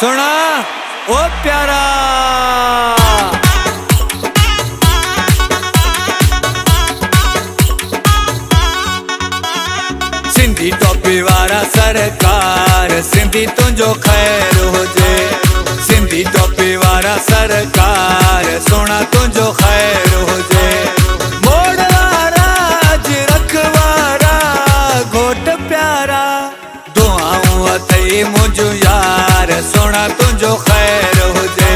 सुना ओ प्यारा। सिंधी टोपी वारा सरकार, सिंधी तुंहिंजो खैर हुजे। सिंधी टोपी वारा सरकार, सोना तुंहिंजो खैर हुजे। मोड़ वारा अज रखवारा, घोट प्यारा, दुआऊं अथई मुंहिंजो यार, सोना तुंहिंजो खैर हुजे।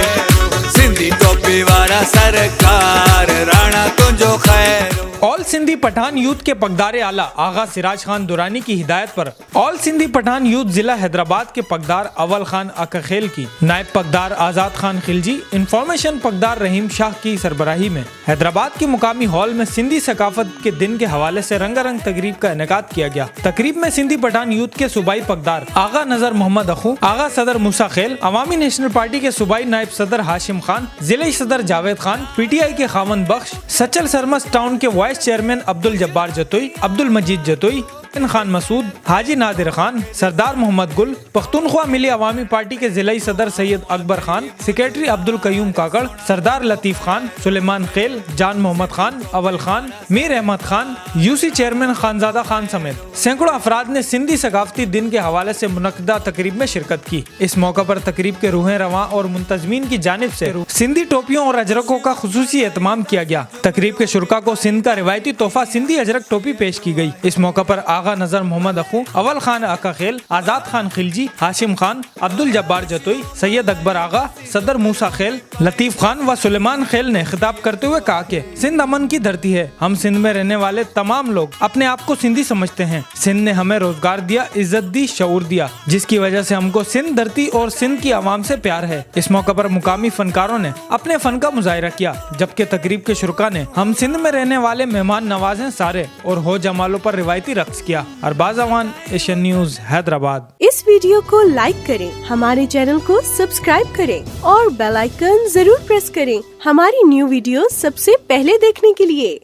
सिंधी टोपी वारा सरकार, राणा तुंहिंजो खैर। ऑल सिंधी पठान यूथ के पगदार आला आगा सिराज खान दुरानी की हिदायत पर ऑल सिंधी पठान यूथ जिला हैदराबाद के पगदार अव्वल खान अकाखेल की, नायब पगदार आजाद खान खिलजी, इंफॉर्मेशन पगदार रहीम शाह की सरबराही में हैदराबाद के मुकामी हॉल में सिंधी सकाफत के दिन के हवाले से रंगारंग तकरीब का इनेकाद किया गया। तकरीब में सिंधी पठान यूथ के सूबाई पगदार आगा नजर मोहम्मद अखू, आगा सदर मूसा खेल, अवामी नेशनल पार्टी के सूबाई नायब सदर हाशिम खान, जिले सदर जावेद खान, पीटीआई के खामन बख्श, सचल सरमस टाउन के वाइस चेयरमैन अब्दुल जब्बार जतोई, अब्दुल मजीद जतोई, खान मसूद, हाजी नादिर खान, सरदार मोहम्मद गुल, पख्तूनख्वा मिली अवामी पार्टी के जिलाई सदर सैयद अकबर खान, सेक्रेटरी अब्दुल कयूम काकड़, सरदार लतीफ खान, सुलेमान खेल, जान मोहम्मद खान, अवल खान, मीर अहमद खान, यूसी चेयरमैन खानजादा खान समेत सैकड़ों अफराद ने सिंधी सकाफती दिन के हवाले से मुनक्किदा तकरीब में शिरकत की। इस मौका पर तकरीब के रूहें रवां और मुंतजमीन की जानिब से सिंधी टोपियों और अजरकों का खुसूसी एहतमाम किया गया। तकरीब के शुरका को सिंध का रिवायती तोहफा सिंधी अजरक टोपी पेश की गई। इस मौका पर आगा नजर मोहम्मद अखू, अव्वल खान अकाखेल, आजाद खान खिलजी, हाशिम खान, अब्दुल जब्बार जतोई, सैयद अकबर आगा, सदर मूसा खेल, लतीफ खान व सुलेमान खेल ने खिताब करते हुए कहा कि सिंध अमन की धरती है। हम सिंध में रहने वाले तमाम लोग अपने आप को सिंधी समझते हैं। सिंध ने हमें रोजगार दिया, इज्जत दी, शऊर दिया, जिसकी वजह से हमको सिंध धरती और सिंध की आवाम से प्यार है। इस मौका पर मुकामी फनकारों ने अपने फन का मुजाहिरा किया, जबकि तकरीब के शुरका ने हम सिंध में रहने वाले मेहमान नवाज हैं सारे और हो जमालों पर रिवायती रक्स किया। Arbaz Awan, Asian news, Hyderabad. इस वीडियो को लाइक करें, हमारे चैनल को सब्सक्राइब करें और बेल आइकन जरूर प्रेस करें हमारी न्यू वीडियो सबसे पहले देखने के लिए।